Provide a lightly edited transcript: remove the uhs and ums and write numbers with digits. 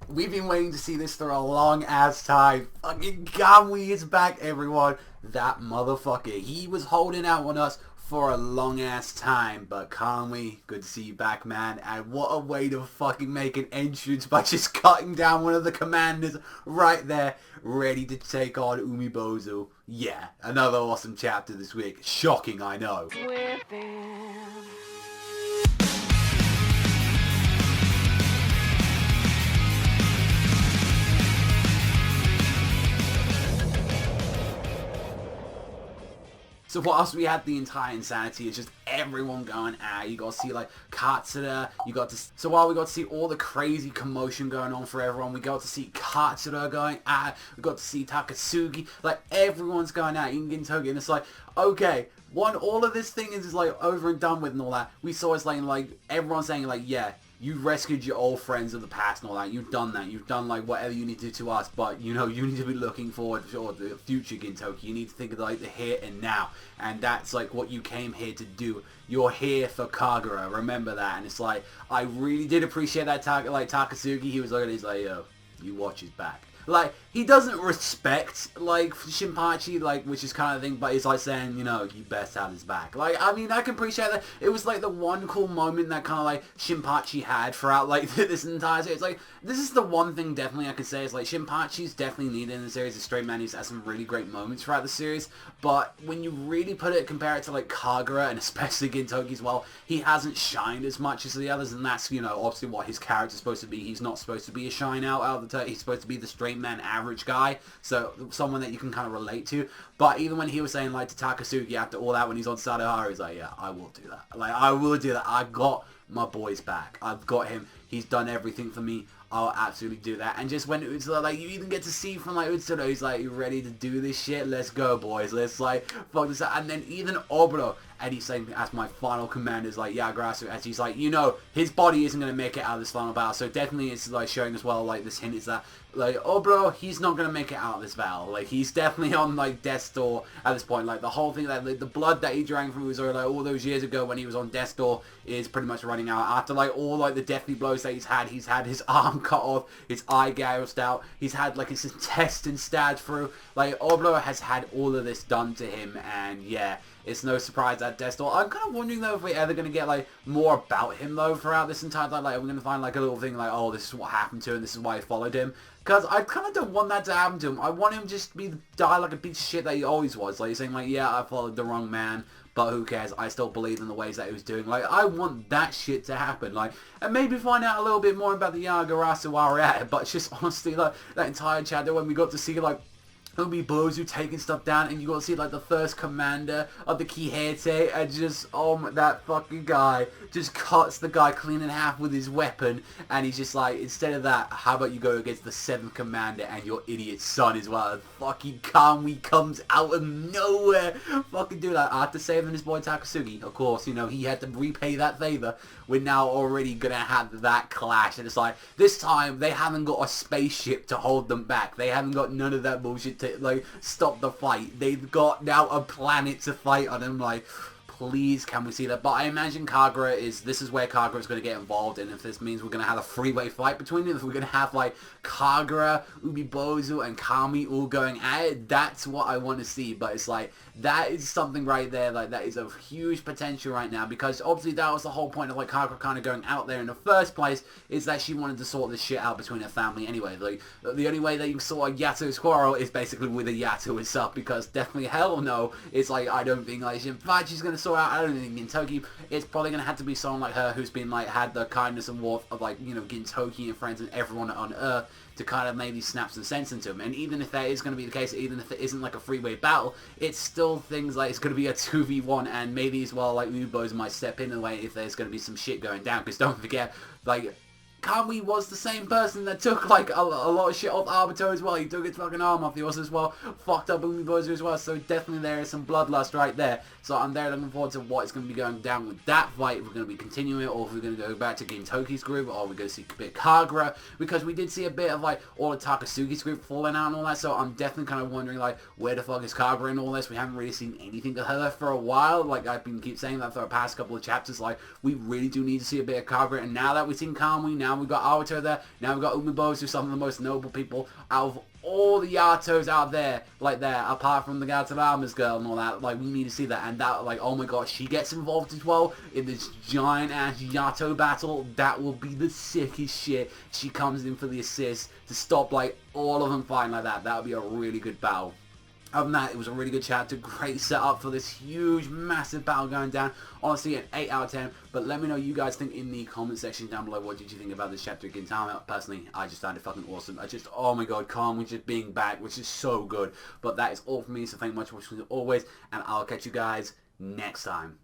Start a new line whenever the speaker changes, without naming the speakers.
We've been waiting to see this for a long ass time. Fucking Kamui is back, everyone. That motherfucker. He was holding out on us for a long ass time. But Kamui, good to see you back, man. And what a way to fucking make an entrance by just cutting down one of the commanders right there, ready to take on Umibozu. Yeah, another awesome chapter this week. Shocking, I know. So for us, we had the entire insanity. It's just everyone going out. You got to see like Katsura. So while we got to see all the crazy commotion going on for everyone, we got to see Katsura going out. We got to see Takatsuki. Like everyone's going out in Gintoki, and it's like, okay, all of this thing is like over and done with and all that. We saw it's like everyone saying like, yeah, you rescued your old friends of the past and all that. You've done that. You've done like whatever you need to do to us. But you know, you need to be looking forward to the future Gintoki. You need to think of like the here and now. And that's like what you came here to do. You're here for Kagura. Remember that. And it's like, I really did appreciate that. Takatsuki, he was looking, he's like, yo, you watch his back. Like, he doesn't respect, like, Shinpachi, like, which is kind of thing, but he's like saying, you know, you best have his back. Like, I mean, I can appreciate that. It was, like, the one cool moment that kind of, like, Shinpachi had throughout, like, this entire series. It's like, this is the one thing definitely I could say is, like, Shinpachi's definitely needed in the series. The straight man, he's had some really great moments throughout the series, but when you really compare it to, like, Kagura, and especially Gintoki as well, he hasn't shined as much as the others, and that's, you know, obviously what his character's supposed to be. He's not supposed to be a shine out of the he's supposed to be the straight man average guy, so someone that you can kind of relate to. But even when he was saying like to Takatsuki after all that, when he's on Sadahara, he's like, yeah, I will do that. Like, I will do that. I got my boy's back. I've got him. He's done everything for me. I'll absolutely do that. And just when Utsuro, like, you even get to see from, like, Utsuro, he's like, you ready to do this shit? Let's go, boys. Let's, like, fuck this out. And then even Obro, and he's saying, as my final commander, is like, Yagurasu, as he's like, you know, his body isn't going to make it out of this final battle. So definitely it's, like, showing as well, like, this hint is that, like, Obro, he's not going to make it out of this battle. Like, he's definitely on, like, death's door at this point. Like, the whole thing, like, the blood that he drank from Utsuro, like, all those years ago when he was on death's door is pretty much running out. After, like, all, like, the deathly blows that he's had his arm cut off, his eye gouged out, he's had like his intestine stabbed through. Like, Oblo has had all of this done to him, and yeah, it's no surprise that Death's Door. I'm kind of wondering though if we're ever going to get like more about him though throughout this entire time. Like, are we going to find like a little thing like, oh, this is what happened to him, this is why I followed him? Because I kind of don't want that to happen to him. I want him just to die like a piece of shit that he always was. Like, saying like, yeah, I followed the wrong man, but who cares? I still believe in the ways that he was doing. Like, I want that shit to happen. Like, and maybe find out a little bit more about the Yagurasu while we're at it. But it's just honestly, like, that entire chapter when we got to see, like, Umibozu taking stuff down, and you got to see like the first commander of the Kihete, and just that fucking guy just cuts the guy clean in half with his weapon, and he's just like, instead of that, how about you go against the 7th commander and your idiot son as well? And fucking Kamui comes out of nowhere, fucking do that after saving his boy Takatsuki. Of course, you know, he had to repay that favor. We're now already gonna have that clash, and it's like, this time they haven't got a spaceship to hold them back. They haven't got none of that bullshit to like stop the fight. They've got now a planet to fight on. I'm like, please, can we see that? But I imagine this is where Kagura is going to get involved, and if this means we're going to have a three-way fight between them, if we're going to have like Kagura, Umibozu, and Kamui all going at it, that's what I want to see. But it's like, that is something right there, like, that is a huge potential right now, because obviously that was the whole point of like Kagura kind of going out there in the first place, is that she wanted to sort this shit out between her family anyway. Like, the only way that you can sort a Yato's quarrel is basically with a Yato itself, because definitely hell no, it's like, I don't think like Shinpachi's going to sort out, I don't think Gintoki, it's probably going to have to be someone like her who's been like, had the kindness and warmth of like, you know, Gintoki and friends and everyone on Earth to kind of maybe snap some sense into him. And even if that is going to be the case, even if it isn't like a three-way battle, it's still things like it's going to be a 2v1, and maybe as well like Ubos might step in a way if there's going to be some shit going down, because don't forget, like, Kamui was the same person that took like a lot of shit off Arbiter as well. He took his fucking arm off. He was as well fucked up Umibozu as well. So definitely there is some bloodlust right there. So I'm there looking forward to what is going to be going down with that fight. If we're going to be continuing it, or if we're going to go back to Gintoki's group, or we're going to see a bit of Kagura, because we did see a bit of like all of Takatsuki's group falling out and all that. So I'm definitely kind of wondering like, where the fuck is Kagura in all this? We haven't really seen anything of her for a while. Like, I've been keep saying that for the past couple of chapters. Like, we really do need to see a bit of Kagura. And now that we've seen Kamui, now Now we've got Aoto there. Now we've got Umebosu, some of the most noble people out of all the Yatos out there, like there, apart from the Gatorama's girl and all that. Like, we need to see that. And that, like, oh my god, she gets involved as well in this giant ass Yato battle. That will be the sickest shit. She comes in for the assist to stop, like, all of them fighting like that. That would be a really good battle. Other than that, it was a really good chapter, great setup for this huge, massive battle going down. Honestly, an 8 out of 10. But let me know what you guys think in the comment section down below. What did you think about this chapter of Gintama? Personally, I just found it fucking awesome. Oh my god, Kamui just being back, which is so good. But that is all for me, so thank you much for watching as always, and I'll catch you guys next time.